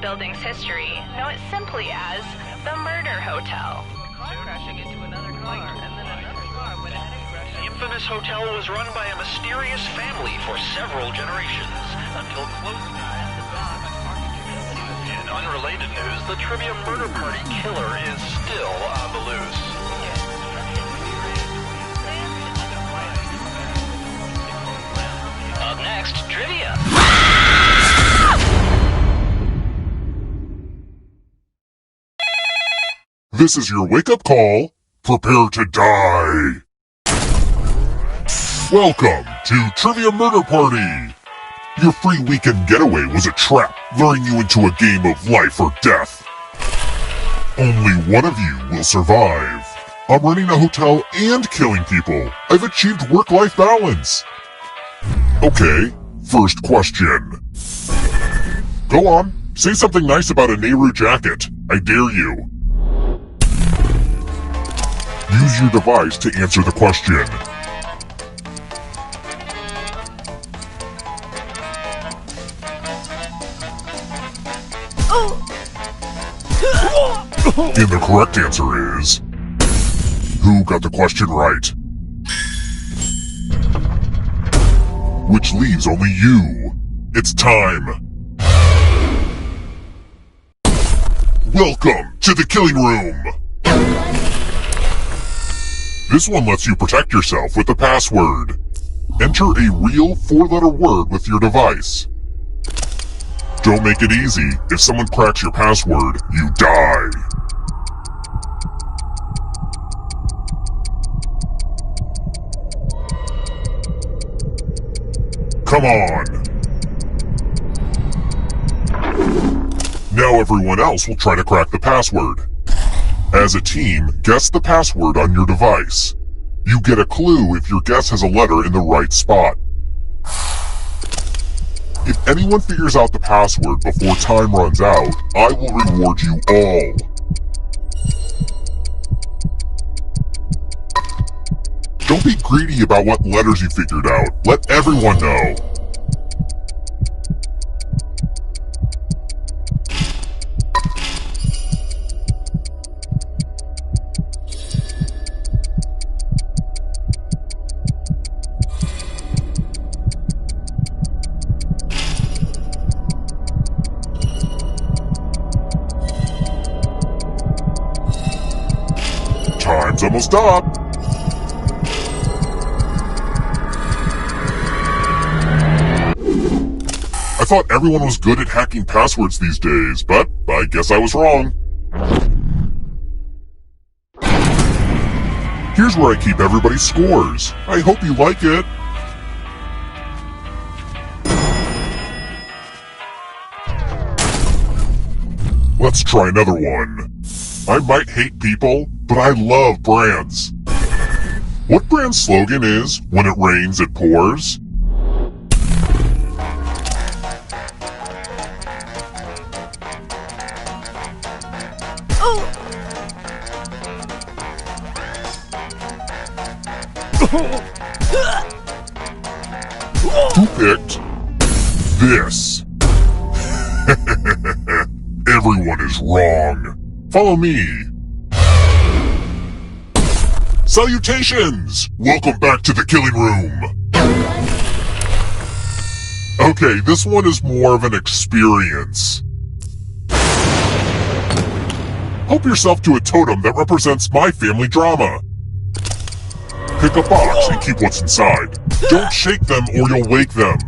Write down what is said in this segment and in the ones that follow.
building's history, know it simply as the Murder Hotel. Crashing into another car, and then another car went ahead and crashed. The infamous hotel was run by a mysterious family for several generations until closing time. In unrelated news, the trivia murder party killer is still on the loose. Up next, trivia. This is your wake-up call. Prepare to die. Welcome to Trivia Murder Party. Your free weekend getaway was a trap, luring you into a game of life or death. Only one of you will survive. I'm running a hotel and killing people. I've achieved work-life balance. Okay, first question. Go on, say something nice about a Nehru jacket. I dare you. Use your device to answer the question. And the correct answer is... Who got the question right? Which leaves only you. It's time. Welcome to the killing room. This one lets you protect yourself with a password. Enter a real 4-letter word with your device. Don't make it easy. If someone cracks your password, you die. Come on. Now everyone else will try to crack the password. As a team, guess the password on your device. You get a clue if your guess has a letter in the right spot. If anyone figures out the password before time runs out, I will reward you all. Don't be greedy about what letters you figured out. Let everyone know. Time's almost up. I thought everyone was good at hacking passwords these days, but I guess I was wrong. Here's where I keep everybody's scores. I hope you like it. Let's try another one. I might hate people, but I love brands. What brand's slogan is, "When it rains, it pours"? Who picked this? Everyone is wrong. Follow me. Salutations! Welcome back to the killing room. Okay, this one is more of an experience. Help yourself to a totem that represents my family drama. Pick a box and keep what's inside. Don't shake them or you'll wake them.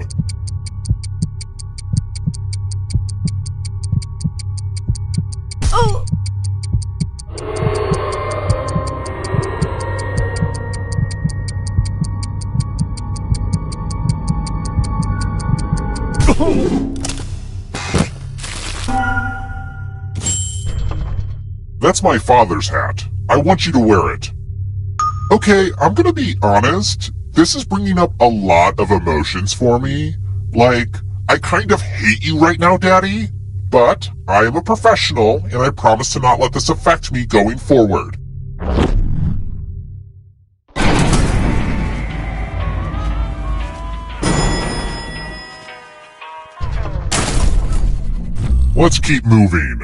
That's my father's hat. I want you to wear it. Okay, I'm gonna be honest. This is bringing up a lot of emotions for me. Like, I kind of hate you right now, Daddy. But I am a professional, and I promise to not let this affect me going forward. Let's keep moving.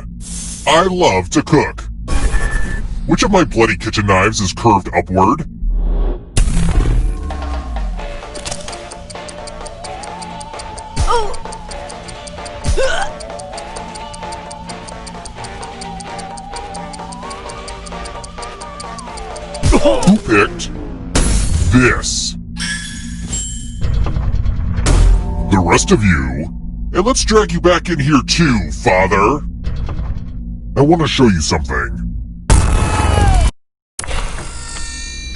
I love to cook. Which of my bloody kitchen knives is curved upward? Who picked this? The rest of you. And let's drag you back in here too, Father. I want to show you something.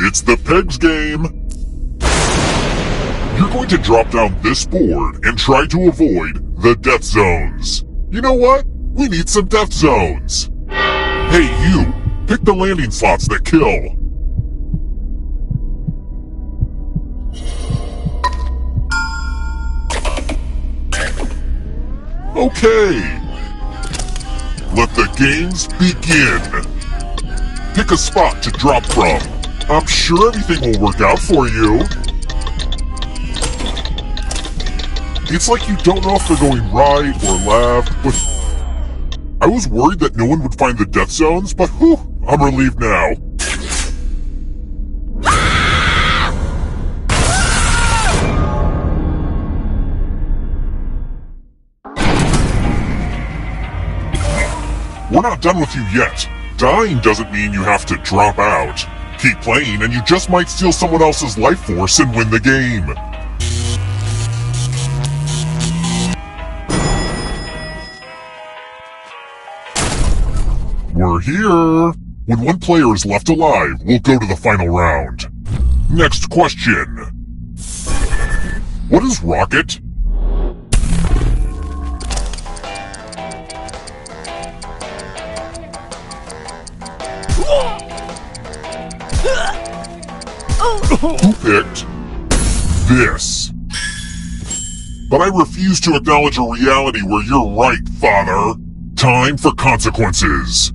It's the Pegs game. You're going to drop down this board and try to avoid the death zones. You know what? We need some death zones. Hey, you. Pick the landing slots that kill. Okay. Let the games begin. Pick a spot to drop from. I'm sure everything will work out for you. It's like you don't know if they're going right or left, but I was worried that no one would find the death zones, but whew, I'm relieved now. We're not done with you yet. Dying doesn't mean you have to drop out. Keep playing and you just might steal someone else's life force and win the game. We're here. When one player is left alive, we'll go to the final round. Next question. What is rocket? Who picked this? But I refuse to acknowledge a reality where you're right, Father. Time for consequences.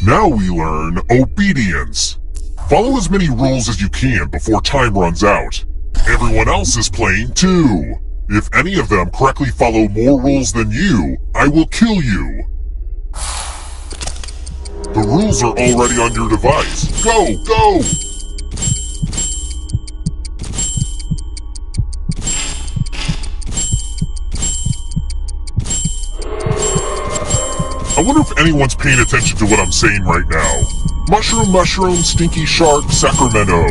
Now we learn obedience. Follow as many rules as you can before time runs out. Everyone else is playing too. If any of them correctly follow more rules than you, I will kill you. The rules are already on your device. Go, go! I wonder if anyone's paying attention to what I'm saying right now. Mushroom, mushroom, stinky shark, Sacramento.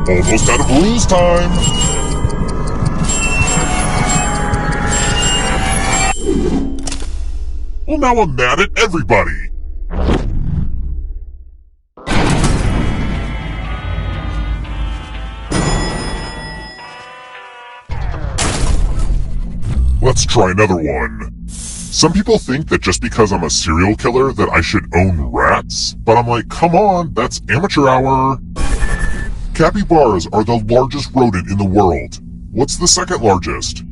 Almost out of rules time. Well, now I'm mad at everybody. Let's try another one. Some people think that just because I'm a serial killer that I should own rats, but I'm like, come on, that's amateur hour. Capybaras are the largest rodent in the world. What's the second largest?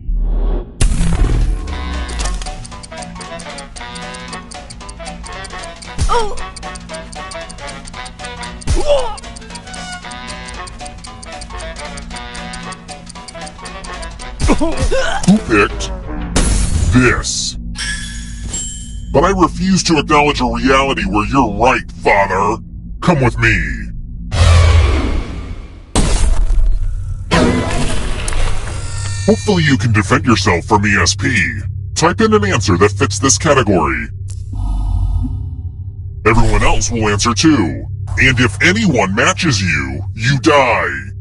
Who picked this? But I refuse to acknowledge a reality where you're right, Father. Come with me. Hopefully you can defend yourself from ESP. Type in an answer that fits this category. Everyone else will answer too. And if anyone matches you, you die.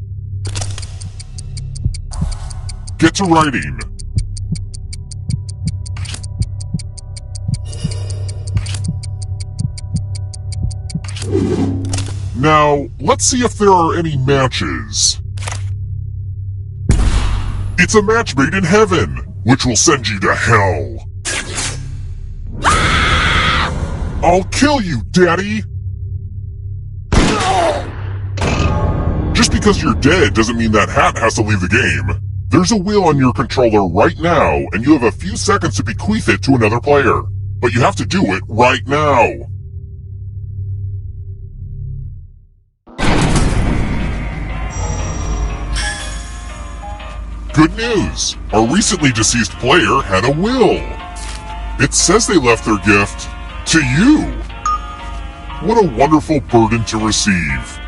Get to writing. Now, let's see if there are any matches. It's a match made in heaven, which will send you to hell. I'll kill you, Daddy! Just because you're dead doesn't mean that hat has to leave the game. There's a wheel on your controller right now, and you have a few seconds to bequeath it to another player. But you have to do it right now. Good news! Our recently deceased player had a will. It says they left their gift to you. What a wonderful burden to receive.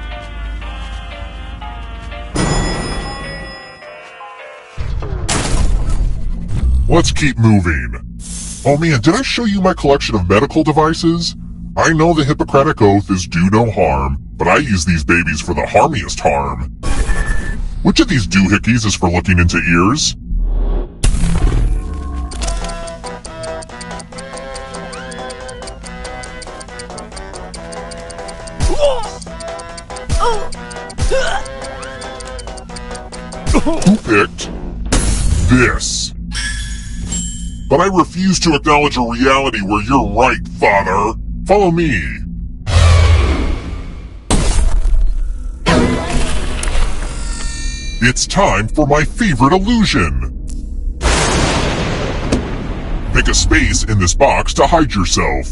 Let's keep moving. Oh man, did I show you my collection of medical devices? I know the Hippocratic Oath is do no harm, but I use these babies for the harmiest harm. Which of these doohickeys is for looking into ears? Who picked this? But I refuse to acknowledge a reality where you're right, Father. Follow me. It's time for my favorite illusion. Pick a space in this box to hide yourself.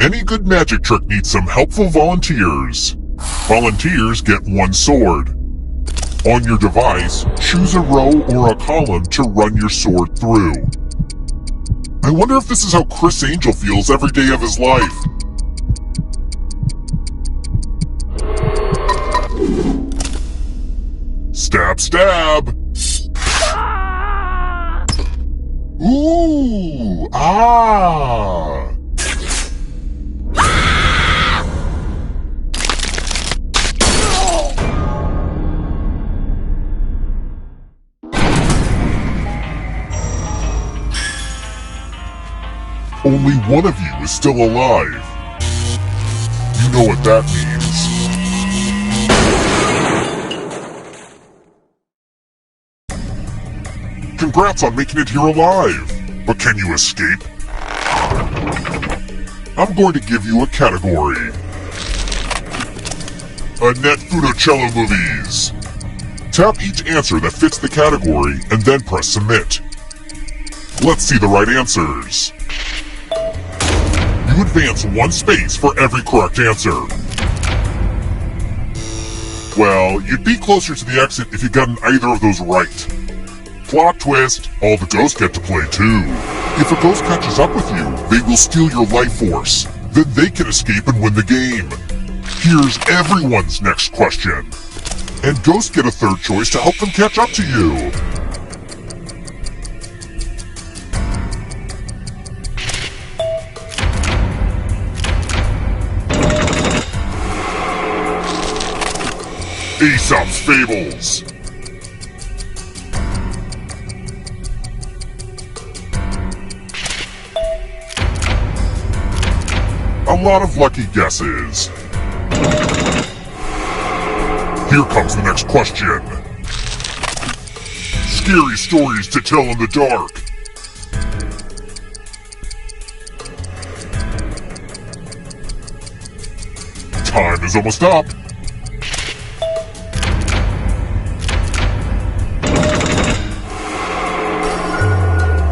Any good magic trick needs some helpful volunteers. Volunteers get 1 sword. On your device, choose a row or a column to run your sword through. I wonder if this is how Chris Angel feels every day of his life. Stab, stab! Ooh! Ah! Only one of you is still alive. You know what that means. Congrats on making it here alive. But can you escape? I'm going to give you a category. Annette Funicello movies. Tap each answer that fits the category and then press submit. Let's see the right answers. You advance 1 space for every correct answer. Well, you'd be closer to the exit if you'd gotten either of those right. Plot twist, all the ghosts get to play too. If a ghost catches up with you, they will steal your life force. Then they can escape and win the game. Here's everyone's next question. And ghosts get a 3rd choice to help them catch up to you. Aesop's Fables. A lot of lucky guesses. Here comes the next question. Scary stories to tell in the dark. Time is almost up.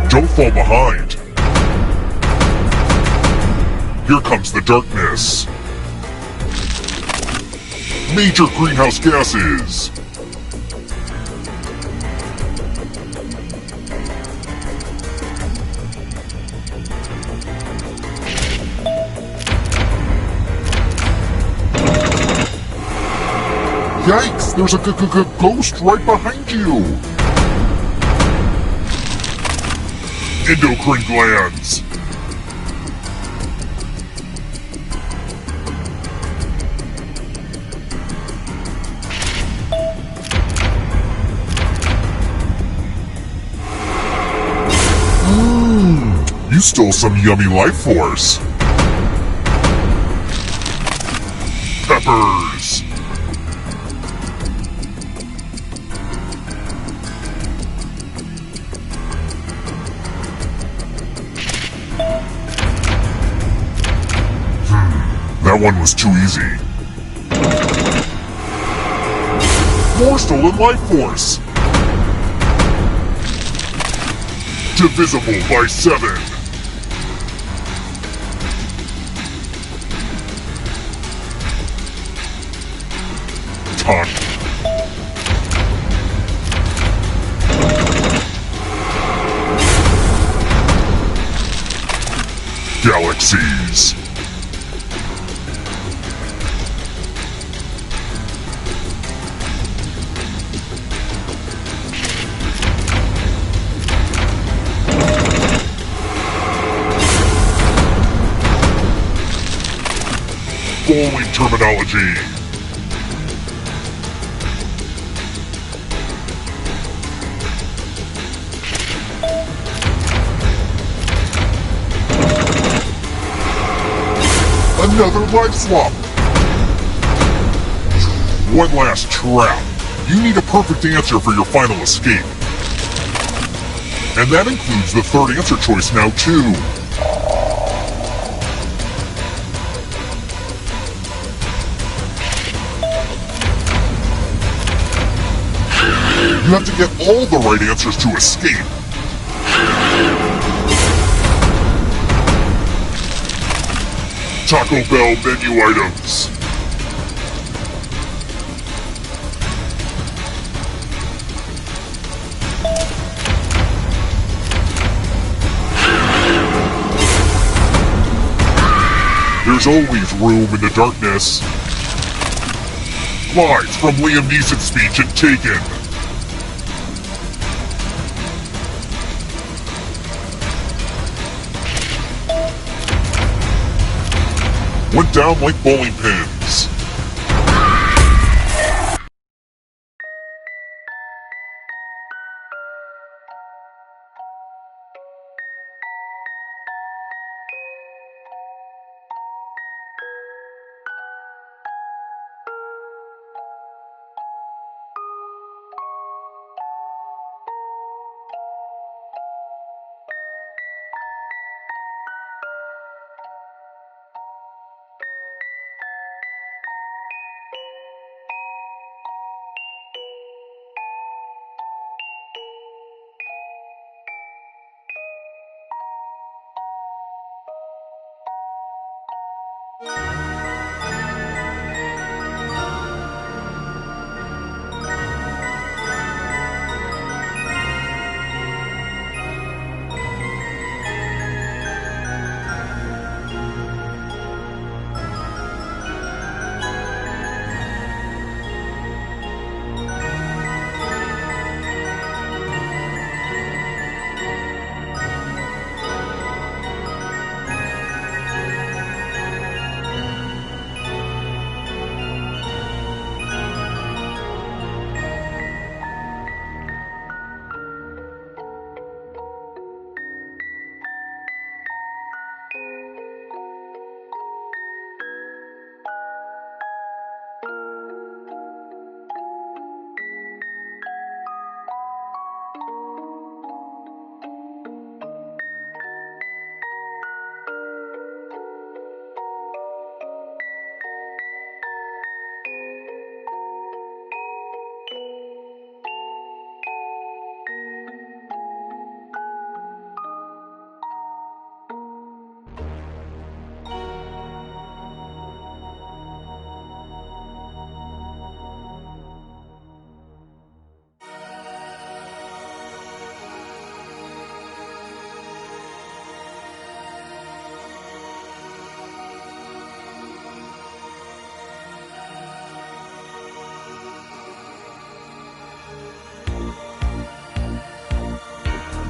Don't fall behind. Here comes the darkness. Major greenhouse gases. Yikes, there's a ghost right behind you. Endocrine glands. You stole some yummy life force. Peppers. That one was too easy. More stolen life force. Divisible by 7. Time. galaxies. Following terminology. Another life swap. One last trap. You need a perfect answer for your final escape. And that includes the third answer choice now too. You have to get all the right answers to escape. Taco Bell menu items. There's always room in the darkness. Lines from Liam Neeson's speech in Taken. Went down like bowling pins.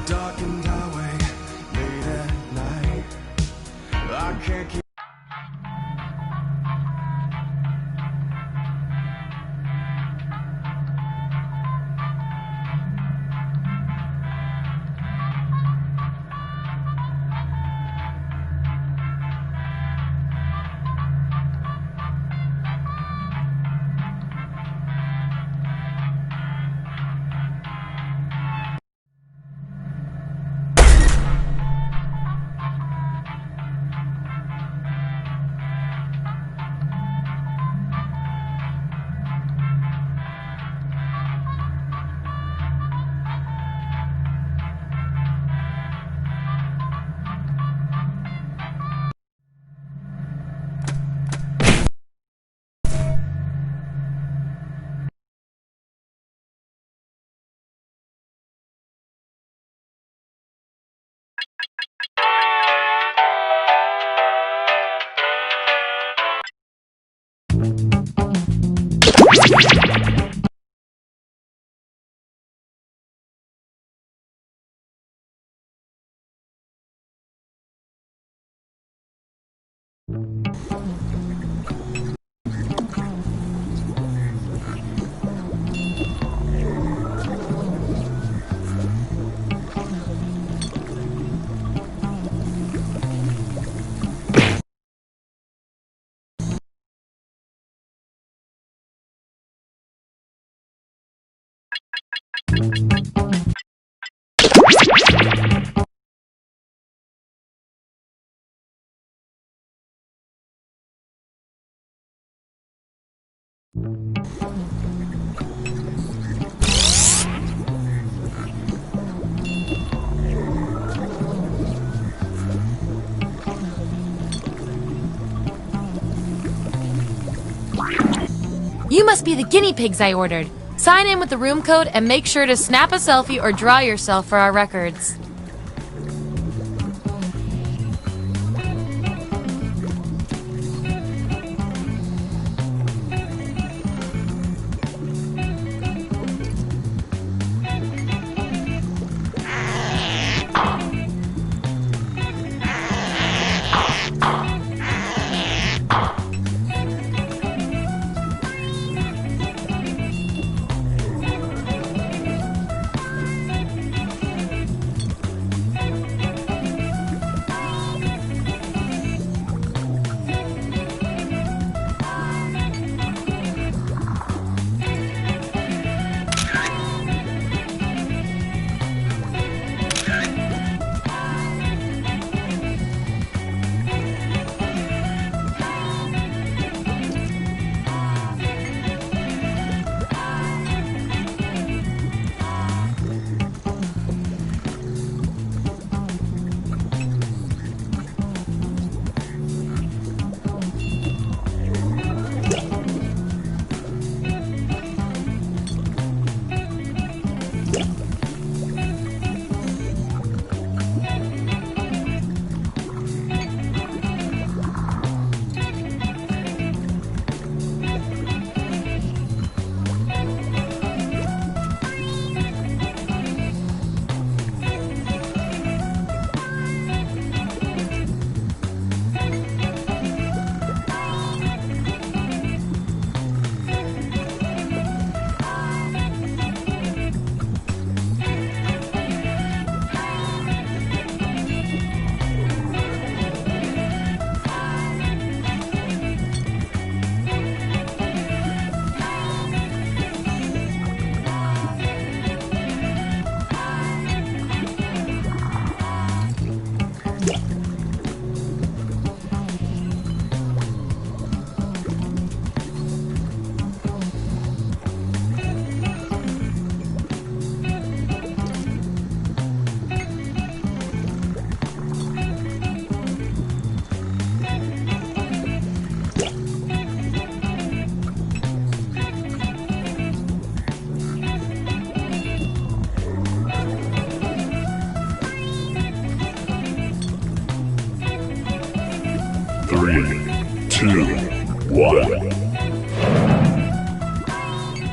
Darkened highway, late at night. I can't keep. You must be the guinea pigs I ordered. Sign in with the room code and make sure to snap a selfie or draw yourself for our records.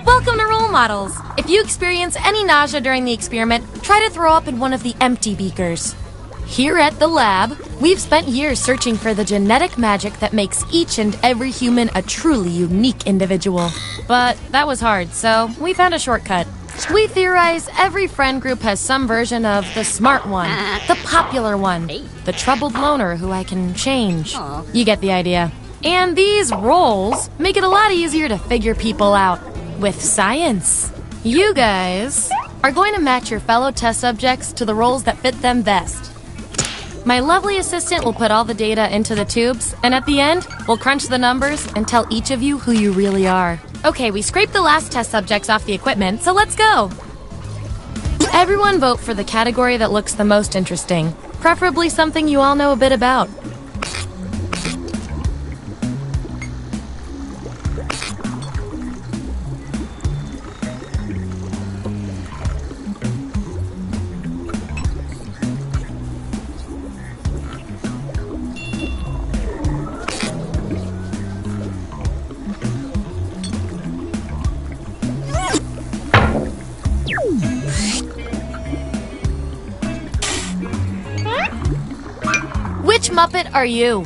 Welcome to Role Models. If you experience any nausea during the experiment, try to throw up in one of the empty beakers. Here at the lab, we've spent years searching for the genetic magic that makes each and every human a truly unique individual. But that was hard, so we found a shortcut. We theorize every friend group has some version of the smart one, the popular one, the troubled loner who I can change. You get the idea. And these roles make it a lot easier to figure people out with science. You guys are going to match your fellow test subjects to the roles that fit them best. My lovely assistant will put all the data into the tubes, and at the end, we'll crunch the numbers and tell each of you who you really are. Okay, we scraped the last test subjects off the equipment, so let's go! Everyone vote for the category that looks the most interesting, preferably something you all know a bit about. Which Muppet are you?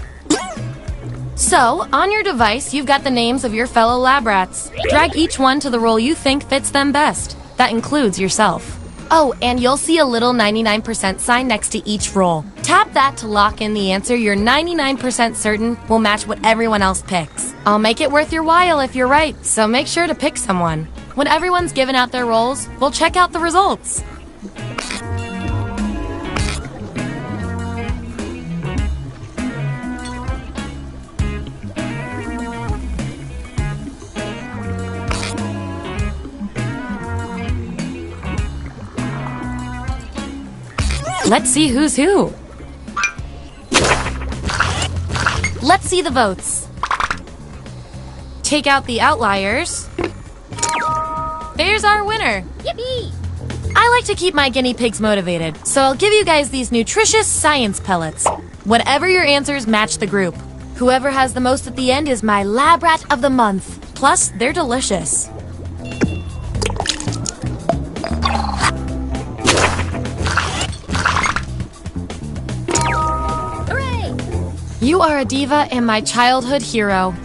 So, on your device, you've got the names of your fellow lab rats. Drag each one to the role you think fits them best. That includes yourself. Oh, and you'll see a little 99% sign next to each role. Tap that to lock in the answer you're 99% certain will match what everyone else picks. I'll make it worth your while if you're right, so make sure to pick someone. When everyone's given out their roles, we'll check out the results. Let's see who's who. Let's see the votes. Take out the outliers. There's our winner. Yippee! I like to keep my guinea pigs motivated, so I'll give you guys these nutritious science pellets. Whatever your answers, match the group. Whoever has the most at the end is my lab rat of the month. Plus, they're delicious. Hooray! You are a diva and my childhood hero.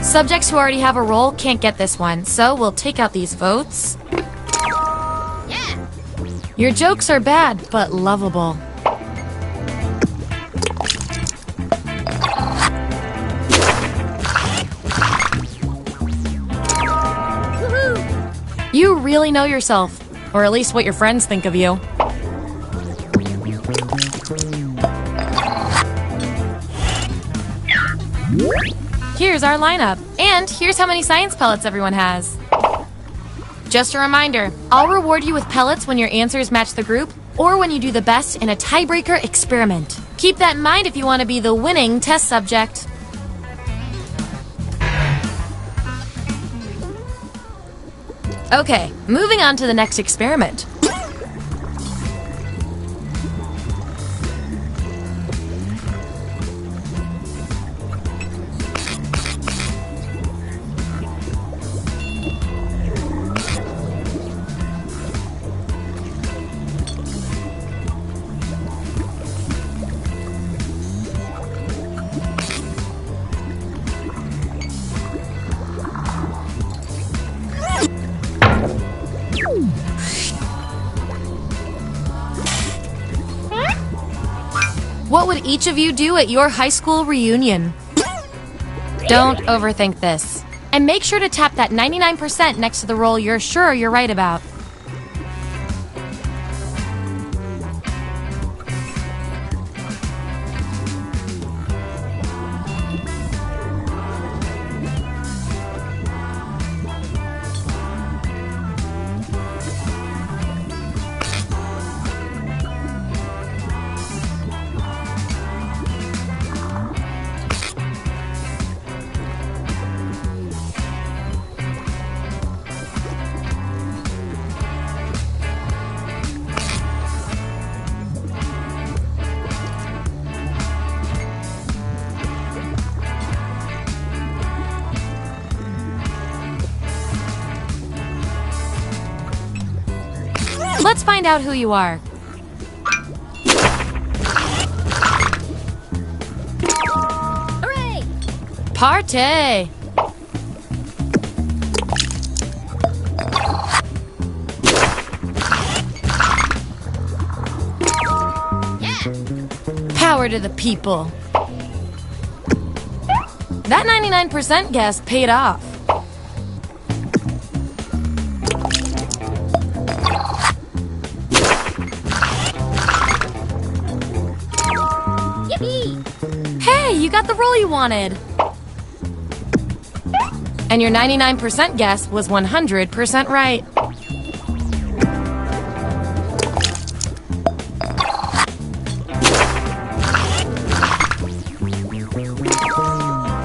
Subjects who already have a role can't get this one, so we'll take out these votes. Yeah. Your jokes are bad, but lovable. Woohoo! You really know yourself, or at least what your friends think of you. Here's our lineup, and here's how many science pellets everyone has. Just a reminder, I'll reward you with pellets when your answers match the group, or when you do the best in a tiebreaker experiment. Keep that in mind if you want to be the winning test subject. Okay, moving on to the next experiment. What would each of you do at your high school reunion? Don't overthink this. And make sure to tap that 99% next to the roll you're sure you're right about. Let's find out who you are. Hooray! Party! Yeah! Power to the people. That 99% guess paid off. Hey, you got the roll you wanted! And your 99% guess was 100% right.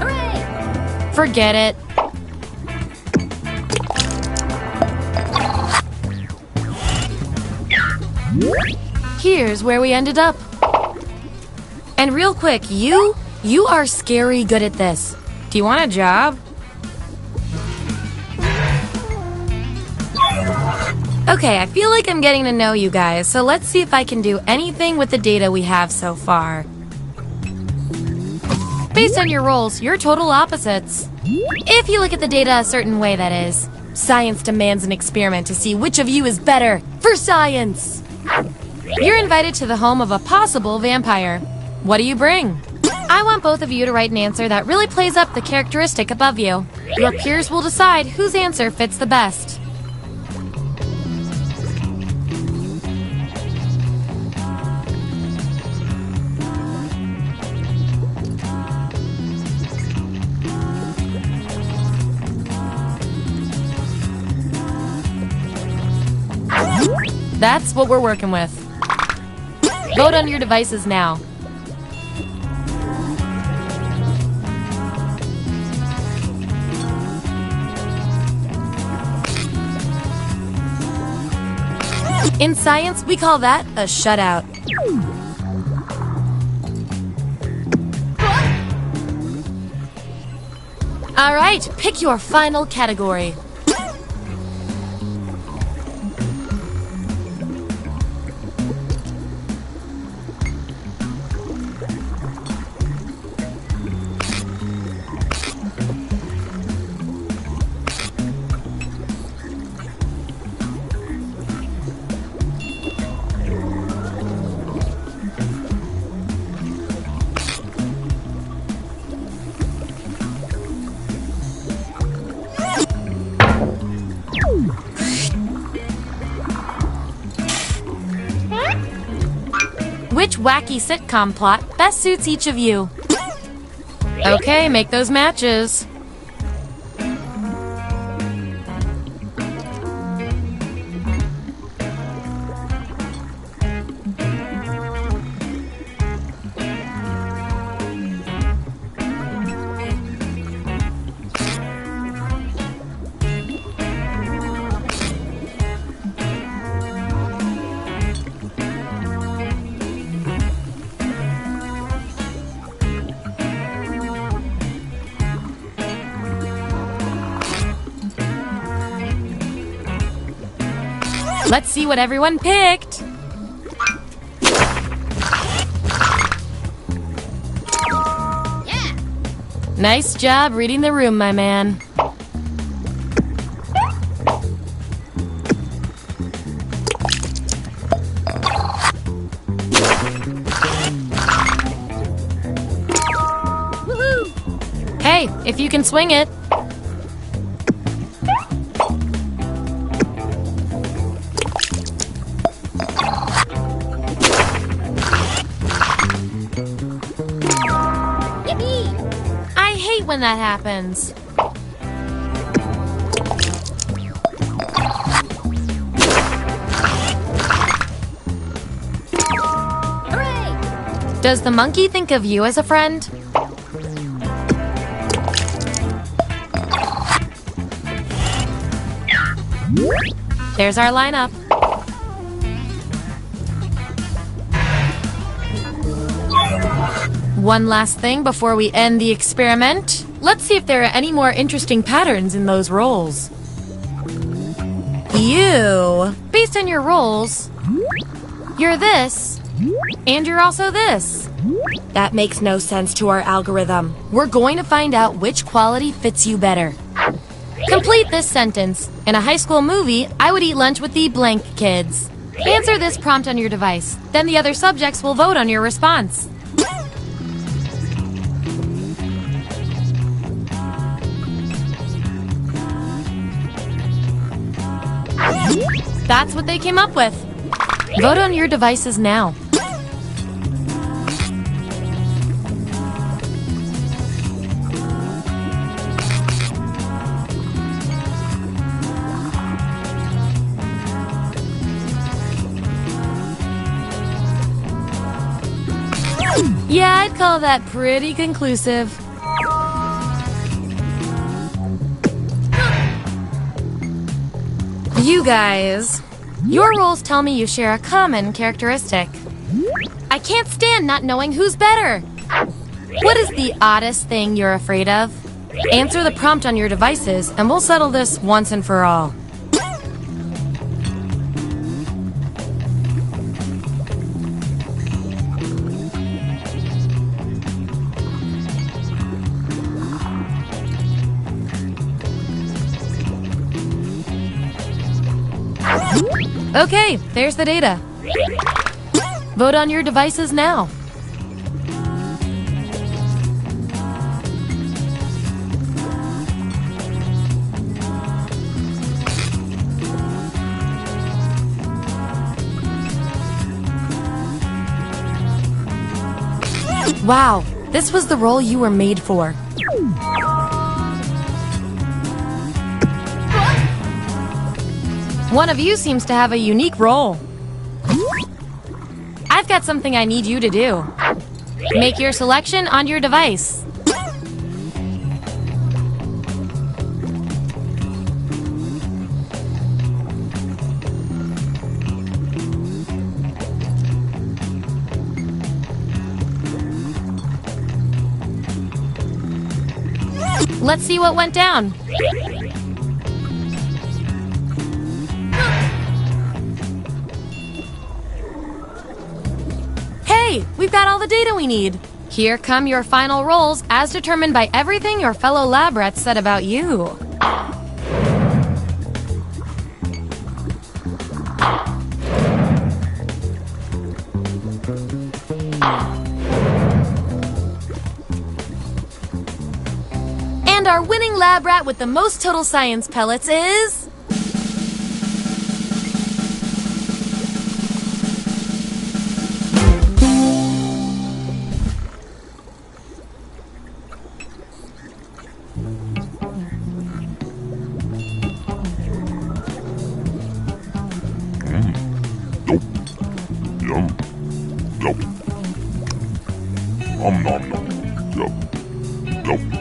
Hooray! Forget it. Here's where we ended up. And real quick, you are scary good at this. Do you want a job? Okay, I feel like I'm getting to know you guys, so let's see if I can do anything with the data we have so far. Based on your roles, you're total opposites. If you look at the data a certain way, that is. Science demands an experiment to see which of you is better. For science! You're invited to the home of a possible vampire. What do you bring? I want both of you to write an answer that really plays up the characteristic above you. Your peers will decide whose answer fits the best. That's what we're working with. Vote on your devices now. In science, we call that a shutout. All right, pick your final category. Which wacky sitcom plot best suits each of you? Okay, make those matches. Let's see what everyone picked. Yeah. Nice job reading the room, my man. Woohoo! Hey, if you can swing it. When that happens. Hooray! Does the monkey think of you as a friend? There's our lineup. One last thing before we end the experiment. Let's see if there are any more interesting patterns in those roles. You, based on your roles, you're this, and you're also this. That makes no sense to our algorithm. We're going to find out which quality fits you better. Complete this sentence. In a high school movie, I would eat lunch with the blank kids. Answer this prompt on your device. Then the other subjects will vote on your response. That's what they came up with. Vote on your devices now. Yeah, I'd call that pretty conclusive. You guys, your roles tell me you share a common characteristic. I can't stand not knowing who's better. What is the oddest thing you're afraid of? Answer the prompt on your devices and we'll settle this once and for all. Okay, there's the data. Vote on your devices now. Wow, this was the role you were made for. One of you seems to have a unique role. I've got something I need you to do. Make your selection on your device. Let's see what went down. Hey, we've got all the data we need. Here come your final rolls as determined by everything your fellow lab rats said about you. And our winning lab rat with the most total science pellets is... Yum. Yum. Nom nom nom. Yum. Yum.